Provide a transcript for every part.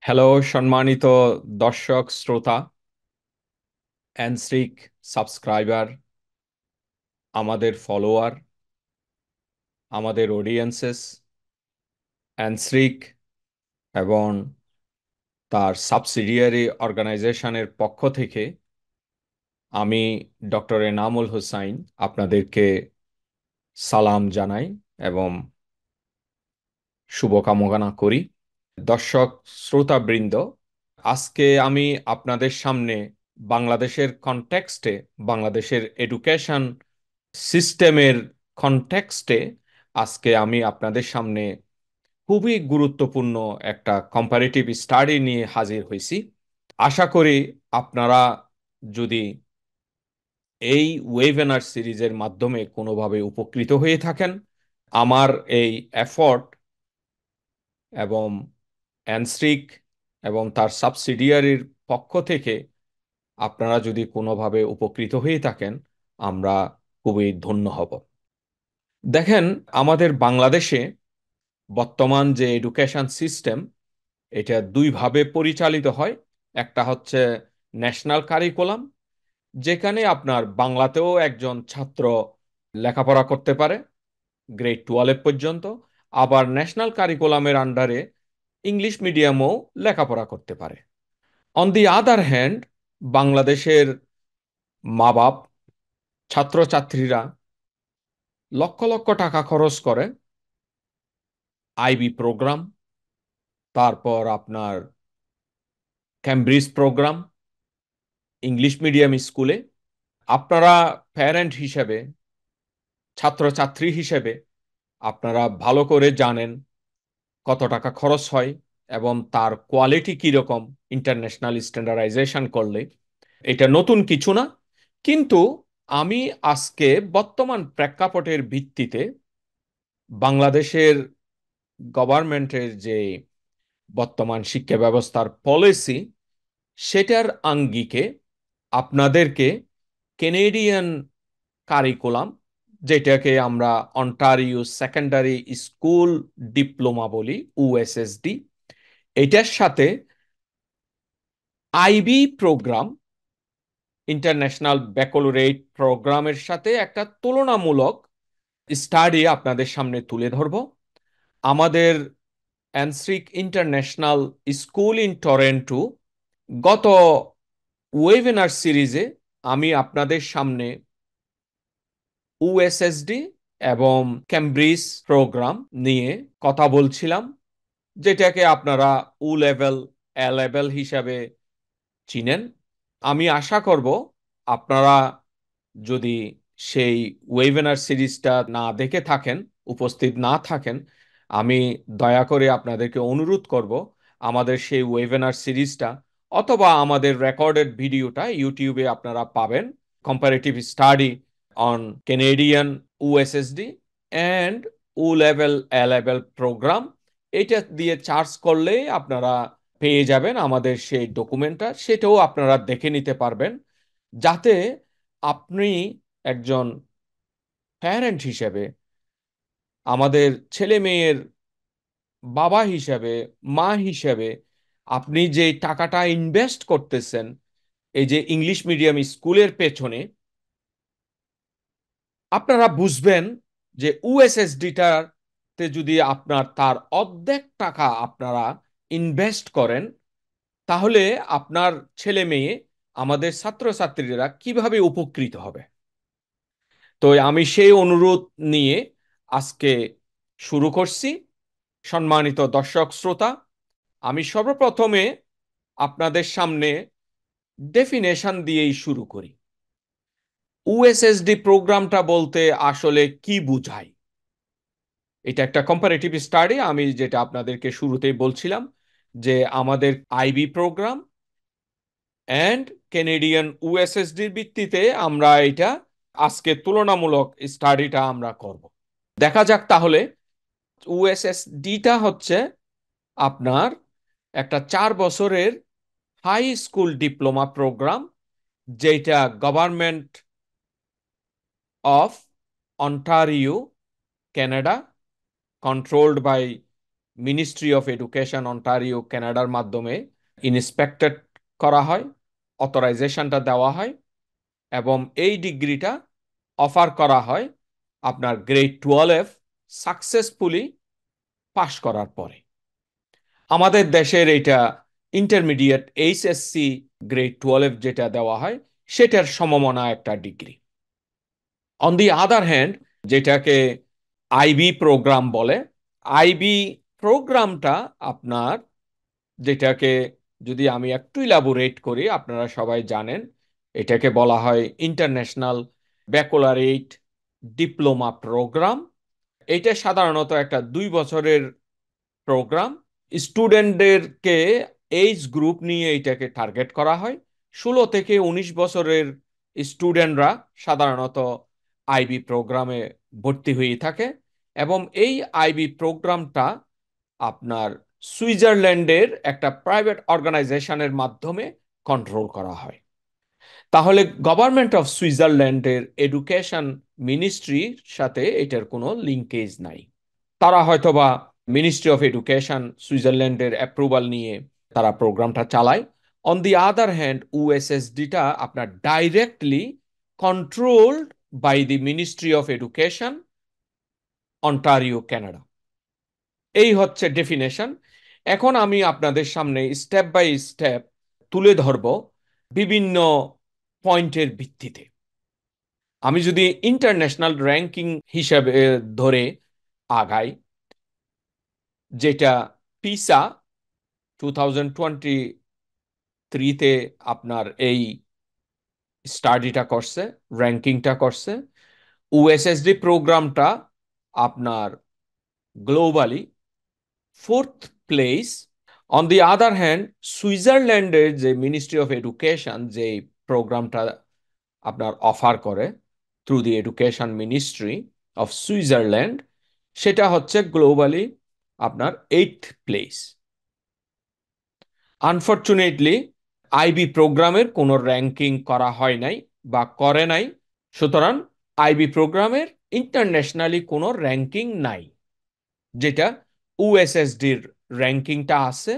Hello সম্মানিত দর্শক শ্রোতা, অ্যানস্রিক সাবস্ক্রাইবার, আমাদের ফলোয়ার, আমাদের অডিয়েন্সেস, অ্যানস্রিক এবং তার সাবসিডিয়ারি অর্গানাইজেশনের পক্ষ থেকে আমি ডক্টর এনামুল হুসাইন আপনাদেরকে সালাম জানাই এবং শুভকামনা করি। দর্শক শ্রোতাবৃন্দ, আজকে আমি আপনাদের সামনে বাংলাদেশের কনটেক্সটে, বাংলাদেশের এডুকেশন সিস্টেমের কনটেক্সটে আজকে আমি আপনাদের সামনে খুবই গুরুত্বপূর্ণ একটা কম্পারেটিভ স্টাডি নিয়ে হাজির হয়েছি। আশা করি আপনারা যদি এই ওয়েবিনার সিরিজের মাধ্যমে কোনোভাবে উপকৃত হয়ে থাকেন, আমার এই এফর্ট এবং অ্যানস্ট্রিক এবং তার সাবসিডিয়ারির পক্ষ থেকে আপনারা যদি কোনোভাবে উপকৃত হয়ে থাকেন, আমরা খুবই ধন্য হব। দেখেন, আমাদের বাংলাদেশে বর্তমান যে এডুকেশন সিস্টেম, এটা দুইভাবে পরিচালিত হয়। একটা হচ্ছে ন্যাশনাল কারিকুলাম, যেখানে আপনার বাংলাতেও একজন ছাত্র লেখাপড়া করতে পারে গ্রেড 12 পর্যন্ত। আবার ন্যাশনাল কারিকুলামের আন্ডারে ইংলিশ মিডিয়ামও লেখাপড়া করতে পারে। অন দি আদার হ্যান্ড, বাংলাদেশের মা বাপ, ছাত্রছাত্রীরা লক্ষ লক্ষ টাকা খরচ করে আইবি প্রোগ্রাম, তারপর আপনার ক্যামব্রিজ প্রোগ্রাম, ইংলিশ মিডিয়াম স্কুলে। আপনারা প্যারেন্ট হিসেবে, ছাত্রছাত্রী হিসেবে আপনারা ভালো করে জানেন কত টাকা খরচ হয় এবং তার কোয়ালিটি কীরকম ইন্টারন্যাশনাল স্ট্যান্ডার্ডাইজেশন করলে। এটা নতুন কিছু না, কিন্তু আমি আজকে বর্তমান প্রেক্ষাপটের ভিত্তিতে বাংলাদেশের গভর্নমেন্টের যে বর্তমান শিক্ষা ব্যবস্থার পলিসি, সেটার আঙ্গিকে আপনাদেরকে কেনেডিয়ান কারিকুলাম, যেটাকে আমরা অন্টারিও সেকেন্ডারি স্কুল ডিপ্লোমা বলি, ইউএসএসডি, এটার সাথে আইবি প্রোগ্রাম, ইন্টারন্যাশনাল ব্যাকলরেট প্রোগ্রামের সাথে একটা তুলনামূলক স্টাডি আপনাদের সামনে তুলে ধরব। আমাদের অ্যানস্ট্রিক ইন্টারন্যাশনাল স্কুল ইন টরেন্টো গত ওয়েবিনার সিরিজে আমি আপনাদের সামনে ইউএসএসডি এবং ক্যামব্রিজ প্রোগ্রাম নিয়ে কথা বলছিলাম, যেটাকে আপনারা উ লেভেল, এ লেভেল হিসাবে চিনেন। আমি আশা করব আপনারা যদি সেই ওয়েবিনার সিরিজটা না দেখে থাকেন, উপস্থিত না থাকেন, আমি দয়া করে আপনাদেরকে অনুরোধ করব আমাদের সেই ওয়েবিনার সিরিজটা অথবা আমাদের রেকর্ডেড ভিডিওটা ইউটিউবে আপনারা পাবেন, comparative study on Canadian USSD and O level A level program. এটা দিয়ে চার্জ করলেই আপনারা পেয়ে যাবেন আমাদের সেই ডকুমেন্টটা, সেটাও আপনারা দেখে নিতে পারবেন, যাতে আপনি একজন প্যারেন্ট হিসেবে, আমাদের ছেলে মেয়ের বাবা হিসেবে, মা হিসেবে, আপনি যে টাকাটা ইনভেস্ট করতেছেন এই যে ইংলিশ মিডিয়াম স্কুলের পেছনে, আপনারা বুঝবেন যে ইউএসএসডিটাতে যদি আপনার তার অর্ধেক টাকা আপনারা ইনভেস্ট করেন, তাহলে আপনার ছেলে মেয়ে, আমাদের ছাত্রছাত্রীরা কিভাবে উপকৃত হবে। তো আমি সেই অনুরোধ নিয়ে আজকে শুরু করছি। সম্মানিত দর্শক শ্রোতা, আমি সর্বপ্রথমে আপনাদের সামনে ডেফিনেশন দিয়েই শুরু করি। ইউএসএসডি প্রোগ্রামটা বলতে আসলে কি বোঝায়? এটা একটা কম্পারেটিভ স্টাডি, আমি যেটা আপনাদেরকে শুরুতেই বলছিলাম, যে আমাদের আইবি প্রোগ্রাম অ্যান্ড কেনেডিয়ান ইউএসএসডির ভিত্তিতে আমরা এটা আজকে তুলনামূলক স্টাডিটা আমরা করব। দেখা যাক তাহলে। ইউএসএসডিটা হচ্ছে আপনার একটা 4 বছরের হাই স্কুল ডিপ্লোমা প্রোগ্রাম, যেটা government of Ontario, Canada, controlled by ministry of education Ontario কানাডার মাধ্যমে ইন্সপেক্টেড করা হয়, অথরাইজেশনটা দেওয়া হয়, এবং এই ডিগ্রিটা অফার করা হয় আপনার গ্রেড 12 সাকসেসফুলি পাশ করার পরে। আমাদের দেশের এটা ইন্টারমিডিয়েট এইচএসসি গ্রেড 12 যেটা দেওয়া হয় সেটার সমমনা একটা degree. On the other hand, যেটাকে আইবি প্রোগ্রাম বলে, আইবি প্রোগ্রামটা আপনার, যেটাকে যদি আমি একটু ইলাবোরেট করি, আপনারা সবাই জানেন এটাকে বলা হয় ইন্টারন্যাশনাল ব্যাকলারেট ডিপ্লোমা প্রোগ্রাম। এটা সাধারণত একটা 2 বছরের প্রোগ্রাম। স্টুডেন্টদেরকে এইজ গ্রুপ নিয়ে এটাকে টার্গেট করা হয়। 16 থেকে 19 বছরের স্টুডেন্টরা সাধারণত আইবি প্রোগ্রামে ভর্তি হয়ে থাকে, এবং এই আইবি প্রোগ্রামটা আপনার সুইজারল্যান্ডের একটা প্রাইভেট অর্গানাইজেশনের মাধ্যমে কন্ট্রোল করা হয়। তাহলে গভর্নমেন্ট অফ সুইজারল্যান্ডের এডুকেশন মিনিস্ট্রির সাথে এটার কোনো লিঙ্কেজ নাই। তারা হয়তোবা মিনিস্ট্রি অফ এডুকেশন সুইজারল্যান্ডের অ্যাপ্রুভাল নিয়ে তারা প্রোগ্রামটা চালায়। অন দি আদার হ্যান্ড, ইউএসএসডিটা আপনার directly controlled by the ministry of education Ontario Canada. এই হচ্ছে ডেফিনেশন। এখন আমি আপনাদের সামনে স্টেপ বাই স্টেপ তুলে ধরব বিভিন্ন পয়েন্টের ভিত্তিতে। আমি যদি ইন্টারন্যাশনাল র্যাঙ্কিং হিসাবে ধরে আগাই, যেটা পিসা 2023-তে আপনার এই স্টাডিটা করছে, র্যাঙ্কিংটা করছে। ইউএসএসডি প্রোগ্রামটা আপনার globally 4th place. On the other hand, সুইজারল্যান্ডের যে মিনিস্ট্রি অফ এডুকেশন যে প্রোগ্রামটা আপনার অফার করে through the education ministry of Switzerland, সেটা হচ্ছে গ্লোবালি আপনার 8th প্লেস। আনফর্চুনেটলি আইবি প্রোগ্রামের কোনো র্যাঙ্কিং করা হয় নাই বা করে নাই, সুতরাং আইবি প্রোগ্রামের ইন্টারন্যাশনালি কোনো র্যাঙ্কিং নাই। যেটা ইউএসএসডির র্যাঙ্কিংটা আছে।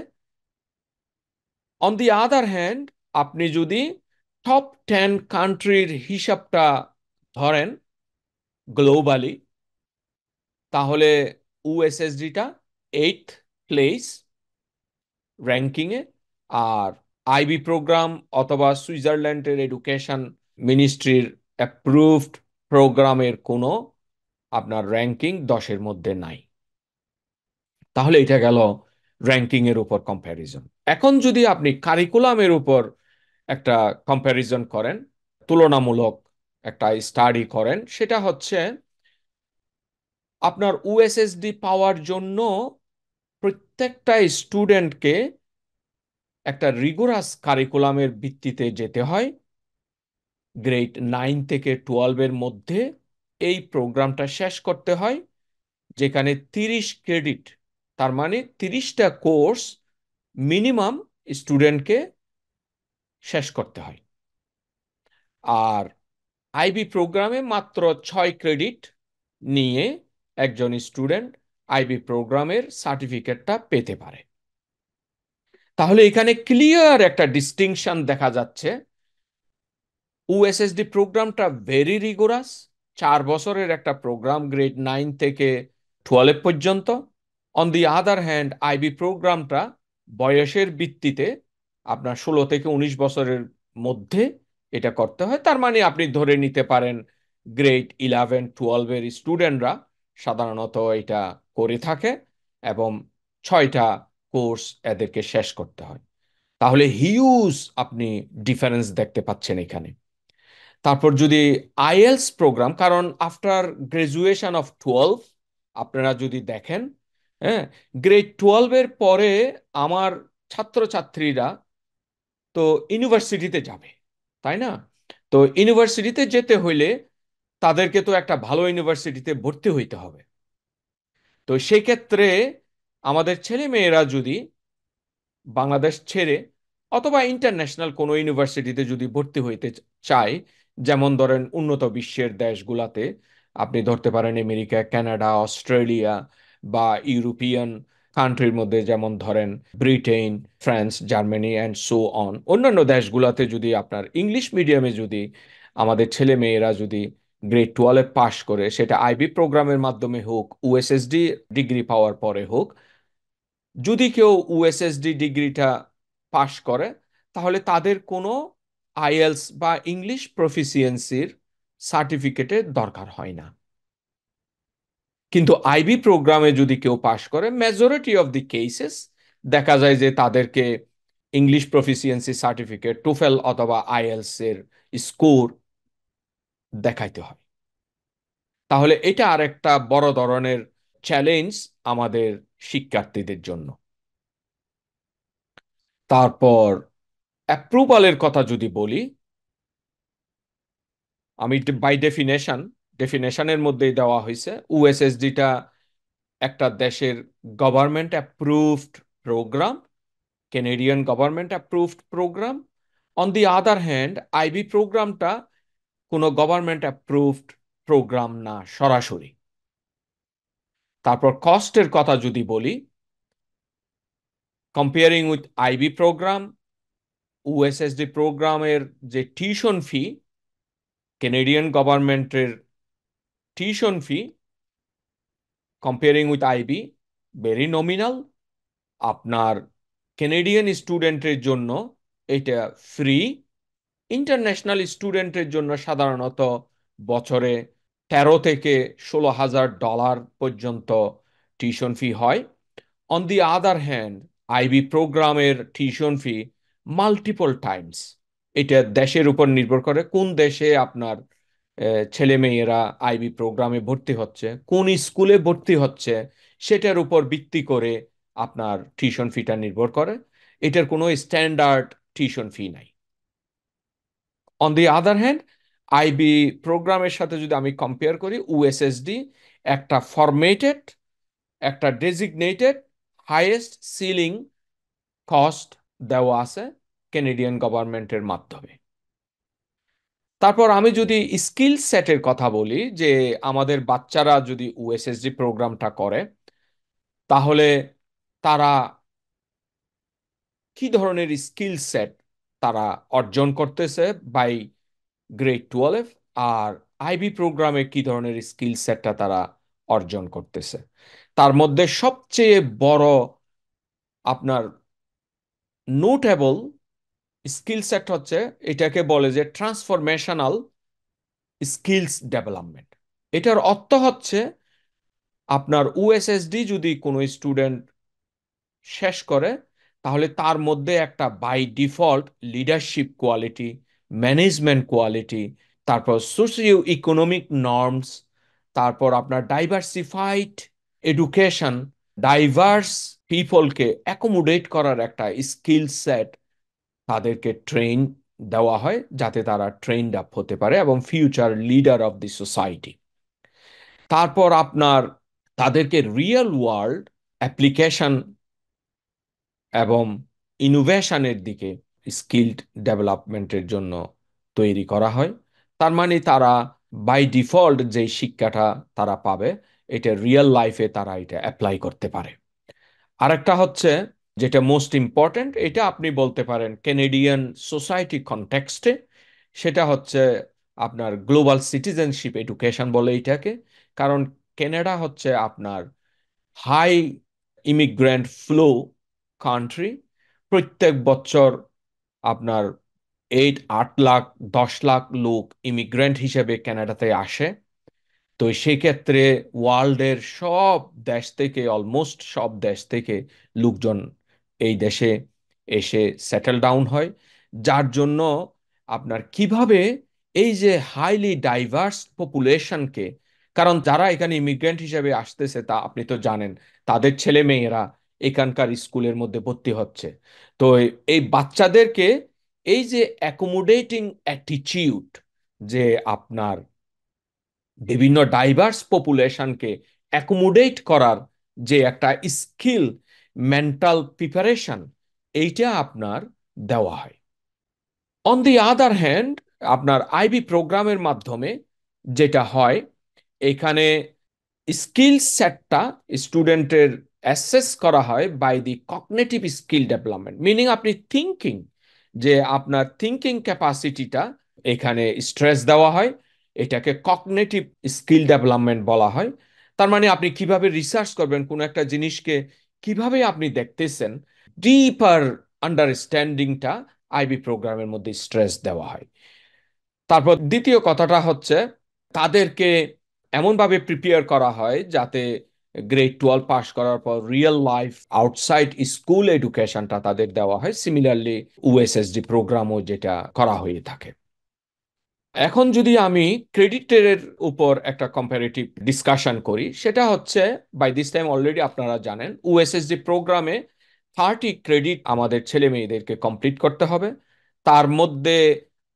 অন দি আদার হ্যান্ড, আপনি যদি টপ 10 কান্ট্রির হিসাবটা ধরেন গ্লোবালি, তাহলে ইউএসএসডিটা 8th প্লেস র্যাঙ্কিংয়ে, আর আইবি প্রোগ্রাম অথবা সুইজারল্যান্ডের এডুকেশন মিনিস্ট্রির অ্যাপ্রুভড প্রোগ্রামের কোনো আপনার র্যাঙ্কিং 10-এর মধ্যে নাই। তাহলে এটা গেল র্যাঙ্কিং এর উপর কম্প্যারিজন। এখন যদি আপনি কারিকুলামের উপর একটা কম্প্যারিজন করেন, তুলনামূলক একটা স্টাডি করেন, সেটা হচ্ছে আপনার ইউএসএসডি পাওয়ার জন্য প্রত্যেকটা স্টুডেন্টকে একটা রিগোরাস কারিকুলামের ভিত্তিতে যেতে হয়। গ্রেড 9 থেকে 12-এর মধ্যে এই প্রোগ্রামটা শেষ করতে হয়, যেখানে 30 ক্রেডিট, তার মানে 30টা কোর্স মিনিমাম স্টুডেন্টকে শেষ করতে হয়। আর আইবি প্রোগ্রামে মাত্র 6 ক্রেডিট নিয়ে একজন স্টুডেন্ট আইবি প্রোগ্রামের সার্টিফিকেটটা পেতে পারে। তাহলে এখানে ক্লিয়ার একটা ডিস্টিংশন দেখা যাচ্ছে। ইউএসএসডি প্রোগ্রামটা ভেরি রিগোরাস, 4 বছরের একটা প্রোগ্রাম গ্রেড 9 থেকে 12 পর্যন্ত। On the other hand, IB প্রোগ্রামটা বয়সের ভিত্তিতে আপনার 16 থেকে 19 বছরের মধ্যে এটা করতে হয়। তার মানে আপনি ধরে নিতে পারেন গ্রেড 11-12-এর স্টুডেন্টরা সাধারণত এটা করে থাকে, এবং 6টা কোর্স এদেরকে শেষ করতে হয়। তাহলে হিউজ আপনি ডিফারেন্স দেখতে পাচ্ছেন এখানে। তারপর যদি আইএলস প্রোগ্রাম, কারণ আফটার গ্রাজুয়েশন অফ 12 আপনারা যদি দেখেন, হ্যাঁ, গ্রেড 12-এর পরে আমার ছাত্রছাত্রীরা তো ইউনিভার্সিটিতে যাবে, তাই না? তো ইউনিভার্সিটিতে যেতে হইলে তাদেরকে তো একটা ভালো ইউনিভার্সিটিতে ভর্তি হইতে হবে। তো সেই ক্ষেত্রে আমাদের ছেলে মেয়েরা যদি বাংলাদেশ ছেড়ে অথবা ইন্টারন্যাশনাল কোনো ইউনিভার্সিটিতে যদি ভর্তি হইতে চায়, যেমন ধরেন উন্নত বিশ্বের দেশগুলাতে, আপনি ধরতে পারেন আমেরিকা, কানাডা, অস্ট্রেলিয়া বা ইউরোপিয়ান কান্ট্রির মধ্যে, যেমন ধরেন Britain, France, Germany and so on, অন্যান্য দেশগুলোতে যদি আপনার ইংলিশ মিডিয়ামে যদি আমাদের ছেলে মেয়েরা যদি গ্রেড 12 পাশ করে, সেটা আইবি প্রোগ্রামের মাধ্যমে হোক, ইউএসএসডি ডিগ্রি পাওয়ার পরে হোক, যদি কেউ ইউএসএসডি ডিগ্রিটা পাশ করে, তাহলে তাদের কোনো আইএলস বা ইংলিশ প্রফিসিয়েন্সির সার্টিফিকেটের দরকার হয় না। কিন্তু আইবি প্রোগ্রামে যদি কেউ পাশ করে, মেজরিটি অফ দি কেসেস দেখা যায় যে তাদেরকে ইংলিশ প্রফিসিয়েন্সি সার্টিফিকেট, টোফেল অথবা আইএলস এর স্কোর দেখাইতে হয়। তাহলে এটা আরেকটা বড় ধরনের চ্যালেঞ্জ আমাদের শিক্ষার্থীদের জন্য। তারপর অ্যাপ্রুভালের কথা যদি বলি, আমি বাই ডেফিনেশনের মধ্যেই দেওয়া হয়েছে, ইউএসএসডিটা একটা দেশের government approved program, Canadian government approved program. On the other hand, IB প্রোগ্রামটা কোনো গভর্নমেন্ট অ্যাপ্রুভড প্রোগ্রাম না সরাসরি। তারপর কস্টের কথা যদি বলি, comparing with IB program, USSD প্রোগ্রামের যে টিউশন ফি, কেনেডিয়ান গভর্নমেন্টের tuition fee comparing with IB very nominal. আপনার কেনেডিয়ান স্টুডেন্টের জন্য এটা ফ্রি, ইন্টারন্যাশনাল স্টুডেন্টের জন্য সাধারণত বছরে 13,000 থেকে 16,000 ডলার পর্যন্ত টিউশন ফি হয়। On the other hand, IB প্রোগ্রামের টিউশন ফি মাল্টিপল টাইমস। এটা দেশের উপর নির্ভর করে, কোন দেশে আপনার ছেলে মেয়েরা আইবি প্রোগ্রামে ভর্তি হচ্ছে, কোন স্কুলে ভর্তি হচ্ছে, সেটার উপর ভিত্তি করে আপনার টিউশন ফিটা নির্ভর করে। এটার কোনো স্ট্যান্ডার্ড টিউশন ফি নাই। On the other hand, IB প্রোগ্রামের সাথে যদি আমি কম্পেয়ার করি, ইউএসএসডি একটা ফরমেটেড, একটা ডেজিগনেটেড হাইয়েস্ট সিলিং কস্ট দেওয়া আছে কেনেডিয়ান গভর্নমেন্টের মাধ্যমে। তারপর আমি যদি স্কিল সেটের কথা বলি, যে আমাদের বাচ্চারা যদি ইউএসএসডি প্রোগ্রামটা করে, তাহলে তারা কি ধরনের স্কিল সেট তারা অর্জন করতেছে বাই গ্রেড 12, আর আইবি প্রোগ্রামে কি ধরনের স্কিল সেটটা তারা অর্জন করতেছে। তার মধ্যে সবচেয়ে বড় আপনার নোটেবল স্কিল সেট হচ্ছে, এটাকে বলে যে ট্রান্সফরমেশনাল স্কিলস ডেভেলপমেন্ট। এটার অর্থ হচ্ছে, আপনার ইউএসএসডি যদি কোনো স্টুডেন্ট শেষ করে, তাহলে তার মধ্যে একটা by default leadership quality, management quality, তারপর সোশিও ইকোনমিক নর্মস, তারপর আপনার ডাইভার্সিফাইড এডুকেশন, ডাইভার্স পিপলকে অ্যাকোমোডেট করার একটা স্কিল সেট তাদেরকে ট্রেন দেওয়া হয়, যাতে তারা ট্রেনড আপ হতে পারে এবং future leader of the society. তারপর আপনার তাদেরকে রিয়েল ওয়ার্ল্ড অ্যাপ্লিকেশন এবং ইনোভেশনের দিকে স্কিল্ড ডেভেলপমেন্টের জন্য তৈরি করা হয়। তার মানে তারা বাই ডিফল্ট যে শিক্ষাটা তারা পাবে, এটা রিয়েল লাইফে তারা এটা অ্যাপ্লাই করতে পারে। আরেকটা হচ্ছে, যেটা মোস্ট ইম্পর্ট্যান্ট, এটা আপনি বলতে পারেন কেনেডিয়ান সোসাইটি কনটেক্সটে, সেটা হচ্ছে আপনার গ্লোবাল সিটিজেনশিপ এডুকেশন বলে এটাকে। কারণ কানাডা হচ্ছে আপনার হাই ইমিগ্রেন্ট ফ্লো কান্ট্রি। প্রত্যেক বছর আপনার 8 লাখ 10 লাখ লোক ইমিগ্রেন্ট হিসেবে কানাডাতে আসে। তো সেক্ষেত্রে ওয়ার্ল্ডের সব দেশ থেকে, অলমোস্ট সব দেশ থেকে লোকজন এই দেশে এসে সেটেল ডাউন হয়। যার জন্য আপনার কিভাবে এই যে হাইলি ডাইভার্স পপুলেশনকে, কারণ যারা এখানে ইমিগ্রেন্ট হিসেবে আসতেছে তা আপনি তো জানেন, তাদের ছেলে মেয়েরা এখানকার স্কুলের মধ্যে ভর্তি হচ্ছে। তো এই বাচ্চাদেরকে এই যে অ্যাকোমোডেটিং অ্যাটিটিউড, যে আপনার বিভিন্ন ডাইভার্স পপুলেশনকে অ্যাকোমোডেট করার যে একটা স্কিল, মেন্টাল প্রিপারেশন, এইটা আপনার দেওয়া হয়। অন দি আদার হ্যান্ড, আপনার আইবি প্রোগ্রামের মাধ্যমে যেটা হয়, এখানে স্কিল সেটটা স্টুডেন্টের অ্যাসেস করা হয় by the cognitive skill development, meaning আপনি থিঙ্কিং, যে আপনার থিঙ্কিং ক্যাপাসিটিটা এখানে স্ট্রেস দেওয়া হয়। এটাকে কগনিটিভ স্কিল ডেভেলপমেন্ট বলা হয়। তার মানে আপনি কিভাবে রিসার্চ করবেন কোনো একটা জিনিসকে, কিভাবে আপনি দেখতেছেন, ডিপার আন্ডারস্ট্যান্ডিংটা আইবি প্রোগ্রামের মধ্যে স্ট্রেস দেওয়া হয়। তারপর দ্বিতীয় কথাটা হচ্ছে তাদেরকে এমনভাবে প্রিপেয়ার করা হয় যাতে গ্রেড 12 পাস করার পর রিয়েল লাইফ আউটসাইড স্কুল এডুকেশনটা তাদের দেওয়া হয়। সিমিলারলি ইউএসএসডি প্রোগ্রামও যেটা করা হয়ে থাকে। এখন যদি আমি ক্রেডিটের উপর একটা কম্পারেটিভ ডিসকাশন করি, সেটা হচ্ছে বাই দিস টাইম অলরেডি আপনারা জানেন ইউএসএসডি প্রোগ্রামে 30 ক্রেডিট আমাদের ছেলে মেয়েদেরকে কমপ্লিট করতে হবে। তার মধ্যে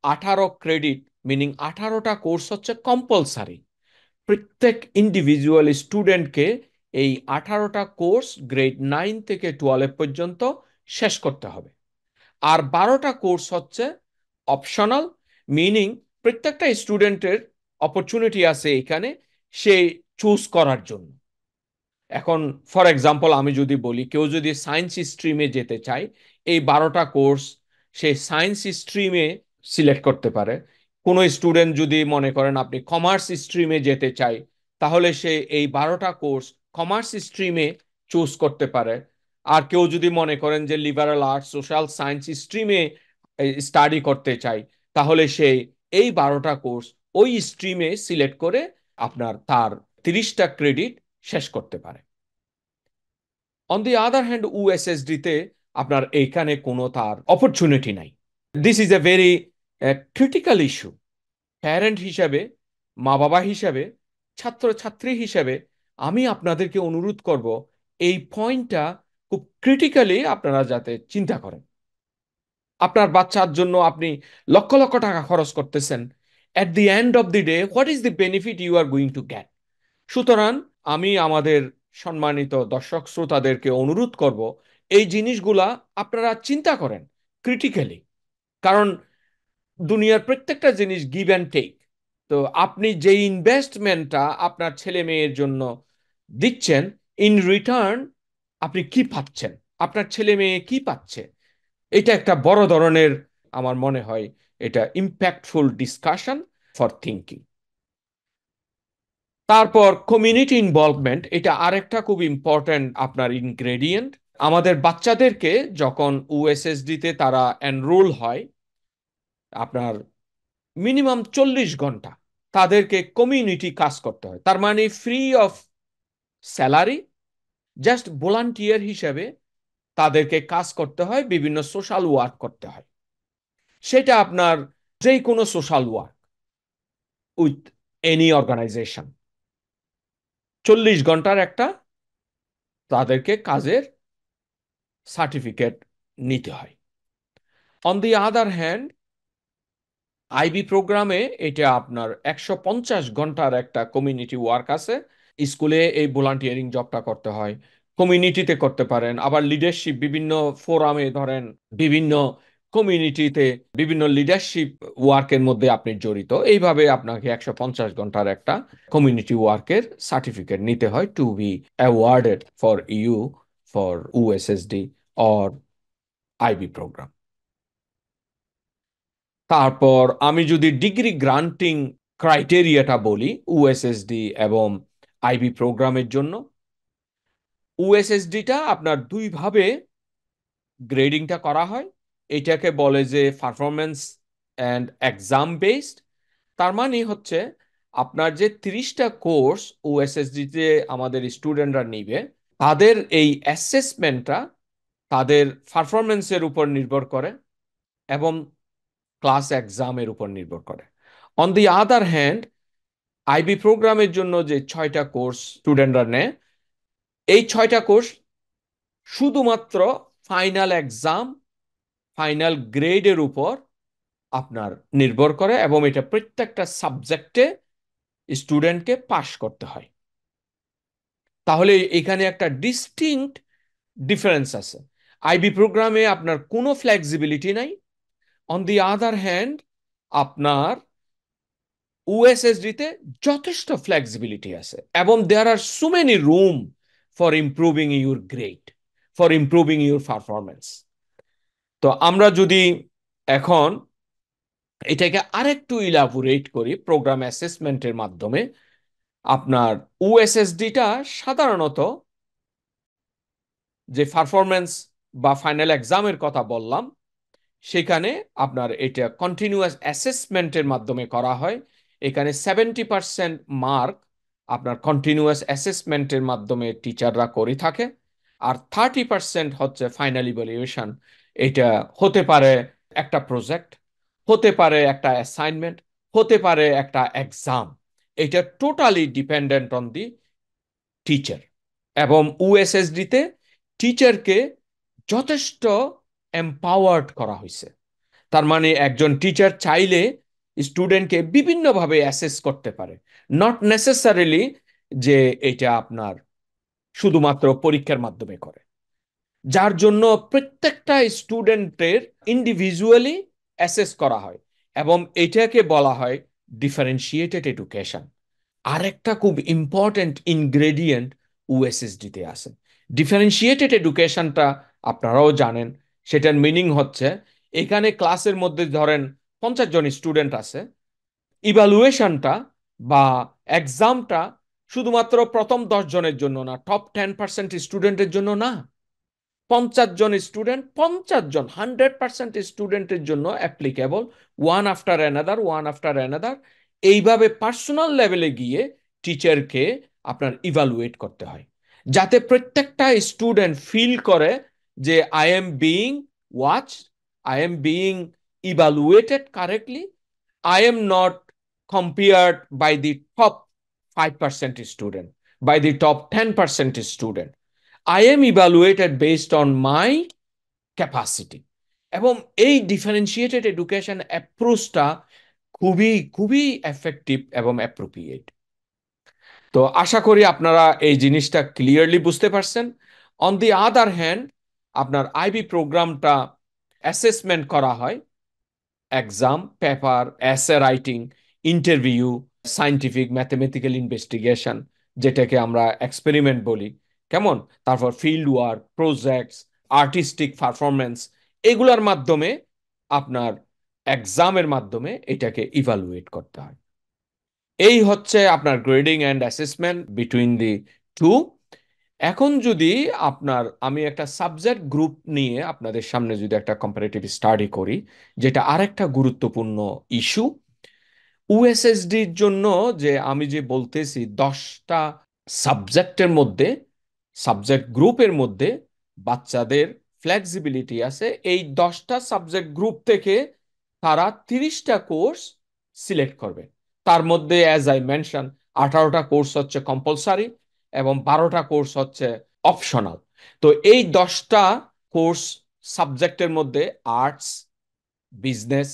18 ক্রেডিট, মিনিং 18টা কোর্স হচ্ছে কম্পালসারি। প্রত্যেক ইন্ডিভিজুয়াল স্টুডেন্টকে এই 18টা কোর্স গ্রেড 9 থেকে 12 পর্যন্ত শেষ করতে হবে। আর 12টা কোর্স হচ্ছে অপশনাল, মিনিং প্রত্যেকটা স্টুডেন্টের অপরচুনিটি আছে এখানে সে চুজ করার জন্য। এখন ফর এক্সাম্পল আমি যদি বলি, কেউ যদি সায়েন্স স্ট্রিমে যেতে চায়, এই 12টা কোর্স সে সায়েন্স স্ট্রিমে সিলেক্ট করতে পারে। কোনো স্টুডেন্ট যদি মনে করেন আপনি কমার্স স্ট্রিমে যেতে চাই, তাহলে সে এই 12টা কোর্স কমার্স স্ট্রিমে চুজ করতে পারে। আর কেউ যদি মনে করেন যে লিবারাল আর্টস সোশ্যাল সায়েন্স স্ট্রিমে স্টাডি করতে চাই, তাহলে সে এই 12টা কোর্স ওই স্ট্রিমে সিলেক্ট করে আপনার তার 30টা ক্রেডিট শেষ করতে পারে। On the other hand USSD তে আপনার এইখানে কোনো তার অপরচুনিটি নাই। This is a very critical issue. Parent হিসাবে, মা বাবা হিসাবে, ছাত্র ছাত্রী হিসাবে আমি আপনাদেরকে অনুরোধ করব এই পয়েন্টটা খুব ক্রিটিক্যালি আপনারা যাতে চিন্তা করেন। আপনার বাচ্চার জন্য আপনি লক্ষ লক্ষ টাকা খরচ করতেছেন, at the end of the day what is the benefit you are going to get? সুতরাং আমি আমাদের সম্মানিত দর্শক শ্রোতাদেরকে অনুরোধ করব এই জিনিসগুলা আপনারা চিন্তা করেন ক্রিটিক্যালি। কারণ দুনিয়ার প্রত্যেকটা জিনিস গিভ অ্যান্ড টেক। তো আপনি যে ইনভেস্টমেন্টটা আপনার ছেলে মেয়ের জন্য দিচ্ছেন, ইন রিটার্ন আপনি কি পাচ্ছেন, আপনার ছেলে মেয়ে কি পাচ্ছে, এটা একটা বড় ধরনের, আমার মনে হয় এটা ইম্প্যাক্টফুল ডিসকাশন ফর থিঙ্কিং। তারপর কমিউনিটি ইনভলভমেন্ট, এটা আরেকটা খুব ইম্পর্ট্যান্ট আপনার ইনগ্রেডিয়েন্ট। আমাদের বাচ্চাদেরকে যখন ইউএসএসডি তে তারা এনরোল হয়, আপনার মিনিমাম 40 ঘন্টা তাদেরকে কমিউনিটি কাজ করতে হয়। তার মানে free of salary, just volunteer হিসেবে তাদেরকে কাজ করতে হয়, বিভিন্ন সোশ্যাল ওয়ার্ক করতে হয়। সেটা আপনার যে কোনো social work with any organization, 40 ঘন্টার একটা তাদেরকে কাজের সার্টিফিকেট নিতে হয়। On the other hand IB প্রোগ্রামে এটা আপনার 150 ঘন্টার একটা কমিউনিটি ওয়ার্ক আছে। স্কুলে এই ভলান্টিয়ারিং জবটা করতে হয়, কমিউনিটিতে করতে পারেন, আবার লিডারশিপ বিভিন্ন ফোরামে ধরেন বিভিন্ন কমিউনিটিতে বিভিন্ন লিডারশিপ ওয়ার্কের মধ্যে আপনি জড়িত। এইভাবে আপনাকে 150 ঘন্টার একটা কমিউনিটি ওয়ার্কের সার্টিফিকেট নিতে হয় to be awarded for you for USSD or IB program. তারপর আমি যদি ডিগ্রি গ্রান্টিং ক্রাইটেরিয়াটা বলি ইউএসএসডি এবং আইবি প্রোগ্রামের জন্য, ইউএসএসডিটা আপনার দুইভাবে গ্রেডিংটা করা হয়। এটাকে বলে যে পারফরমেন্স অ্যান্ড এক্সাম বেসড। তার মানে হচ্ছে আপনার যে 30টা কোর্স ইউএসএসডি তে আমাদের স্টুডেন্টরা নিবে, তাদের এই অ্যাসেসমেন্টটা তাদের পারফরমেন্সের উপর নির্ভর করে এবং ক্লাস এক্সামের উপর নির্ভর করে। On the other hand IB প্রোগ্রামের জন্য যে 6টা কোর্স স্টুডেন্টরা নেয়, এই 6টা কোর্স শুধুমাত্র ফাইনাল এক্সাম, ফাইনাল গ্রেডের উপর আপনার নির্ভর করে এবং এটা প্রত্যেকটা সাবজেক্টে স্টুডেন্টকে পাশ করতে হয়। তাহলে এখানে একটা ডিস্টিংক্ট ডিফারেন্স আছে। আইবি প্রোগ্রামে আপনার কোনো ফ্লেক্সিবিলিটি নাই। অন দি আদার হ্যান্ড আপনার ইউএসএসডি তে যথেষ্ট ফ্লেক্সিবিলিটি আছে এবং there are so many room for improving your grade, for improving your performance. তো আমরা যদি এখন এটাকে আরেকটু ইলাবোরেট করি প্রোগ্রাম অ্যাসেসমেন্টের মাধ্যমে, আপনার ওএসএসডিটা সাধারণত যে পারফরমেন্স বা ফাইনাল এক্সামের কথা বললাম, সেখানে আপনার এটা কন্টিনিউয়াস অ্যাসেসমেন্টের মাধ্যমে করা হয়। এখানে 70% মার্ক আপনার কন্টিনিউয়াস অ্যাসেসমেন্টের মাধ্যমে টিচাররা করে থাকে, আর 30% হচ্ছে ফাইনাল ইভ্যালুয়েশন। এটা হতে পারে একটা প্রজেক্ট, হতে পারে একটা অ্যাসাইনমেন্ট, হতে পারে একটা এক্সাম। এটা totally dependent on the teacher. এবং ইউএসএসডি তে টিচারকে যথেষ্ট এম্পাওয়ার্ড করা হয়েছে। তার মানে একজন টিচার চাইলে স্টুডেন্টকে বিভিন্নভাবে অ্যাসেস করতে পারে, নট নেসেসারিলি যে এটা আপনার শুধুমাত্র পরীক্ষার মাধ্যমে করে, যার জন্য প্রত্যেকটা স্টুডেন্টের ইন্ডিভিজুয়ালি অ্যাসেস করা হয়। এবং এটাকে বলা হয় ডিফারেন্সিয়েটেড এডুকেশন। আরেকটা খুব ইম্পর্টেন্ট ইনগ্রেডিয়েন্ট ওএসএসডি তে আছে। ডিফারেন্সিয়েটেড এডুকেশনটা আপনারাও জানেন। সেটার মিনিং হচ্ছে এখানে ক্লাসের মধ্যে ধরেন 50 জন স্টুডেন্ট আছে, ইভালুয়েশনটা বা এক্সামটা শুধুমাত্র প্রথম 10 জনের জন্য না, টপ 10% স্টুডেন্টের জন্য না, 50 জন স্টুডেন্ট, 50 জন 100% স্টুডেন্টের জন্য applicable, one after another, one after another. এইভাবে পার্সোনাল লেভেলে গিয়ে টিচারকে আপনার ইভালুয়েট করতে হয়, যাতে প্রত্যেকটা স্টুডেন্ট ফিল করে যে I am being watch, I am being evaluated correctly, I am not compared by the top 5% student, by the top 10% student. I am evaluated based on my capacity. এবং এই differentiated education অ্যাপ্রোচটা খুবই খুবই effective এবং appropriate. তো আশা করি আপনারা এই জিনিসটা ক্লিয়ারলি বুঝতে পারছেন। অন দি আদার হ্যান্ড, আপনার আইবি প্রোগ্রামটা অ্যাসেসমেন্ট করা হয় exam, paper, essay writing, interview, scientific mathematical investigation, যেটাকে আমরা এক্সপেরিমেন্ট বলি, কেমন, তারপর field work, projects, artistic performance, এগুলোর মাধ্যমে আপনার এক্সামের মাধ্যমে এটাকে ইভালুয়েট করতে হয়। এই হচ্ছে আপনার grading and assessment between the two. এখন যদি আমি একটা সাবজেক্ট গ্রুপ নিয়ে আপনাদের সামনে যদি একটা কম্পারেটিভ স্টাডি করি, যেটা আরেকটা গুরুত্বপূর্ণ ইস্যু ইউএসএসডির জন্য, যে আমি যে বলতেছি 10টা সাবজেক্টের মধ্যে, সাবজেক্ট গ্রুপের মধ্যে বাচ্চাদের ফ্লেক্সিবিলিটি আছে। এই 10টা সাবজেক্ট গ্রুপ থেকে তারা 30টা কোর্স সিলেক্ট করবে। তার মধ্যে অ্যাজ আই মেনশন 18টা কোর্স হচ্ছে কম্পালসারি এবং 12টা কোর্স হচ্ছে অপশনাল। তো এই 10টা কোর্স সাবজেক্টের মধ্যে arts, business,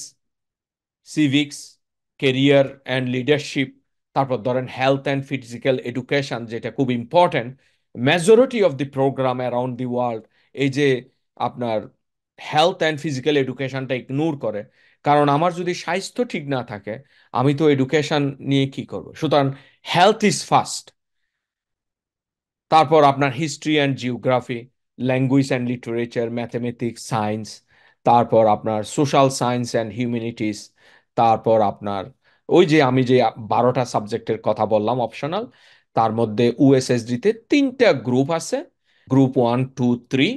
civics, career and leadership, তারপর ধরেন হেলথ অ্যান্ড ফিজিক্যাল এডুকেশন, যেটা খুব important. Majority of the program around the world এই যে আপনার হেলথ অ্যান্ড ফিজিক্যাল এডুকেশনটা ইগনোর করে, কারণ আমার যদি স্বাস্থ্য ঠিক না থাকে আমি তো এডুকেশন নিয়ে কি করব? সুতরাং হেলথ ইজ ফার্স্ট। তারপর আপনার history and geography, language and literature, mathematics, science, তারপর আপনার সোশ্যাল সায়েন্স অ্যান্ড হিউম্যানিটিস, তারপর আপনার ওই যে আমি যে 12টা সাবজেক্টের কথা বললাম অপশনাল, তার মধ্যে ইউএসএসডি তে 3টা গ্রুপ আছে, গ্রুপ 1, 2, 3।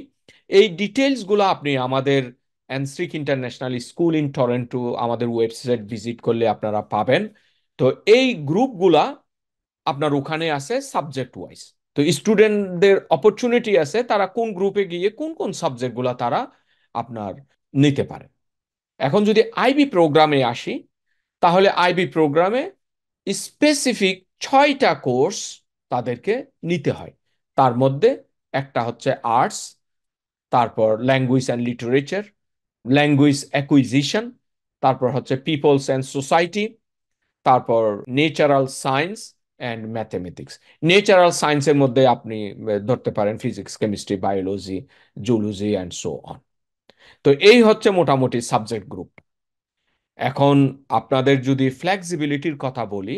এই ডিটেলসগুলো আপনি আমাদের এনস্ট্রিক ইন্টারন্যাশনাল স্কুল ইন টরন্টো আমাদের ওয়েবসাইট ভিজিট করলে আপনারা পাবেন। তো এই গ্রুপগুলা আপনার ওখানে আছে সাবজেক্ট ওয়াইজ। তো স্টুডেন্টদের অপরচুনিটি আছে তারা কোন গ্রুপে গিয়ে কোন কোন সাবজেক্টগুলো তারা আপনার নিতে পারে। এখন যদি আইবি প্রোগ্রামে আসি, তাহলে আইবি প্রোগ্রামে স্পেসিফিক 6টা কোর্স তাদেরকে নিতে হয়। তার মধ্যে একটা হচ্ছে আর্টস, তারপর language and literature, language acquisition, তারপর হচ্ছে পিপলস অ্যান্ড সোসাইটি, তারপর natural science and mathematics. Natural সায়েন্সের মধ্যে আপনি ধরতে পারেন physics, chemistry, biology, zoology and so on. তো এই হচ্ছে মোটামুটি সাবজেক্ট গ্রুপ। এখন আপনাদের যদি ফ্লেক্সিবিলিটির কথা বলি,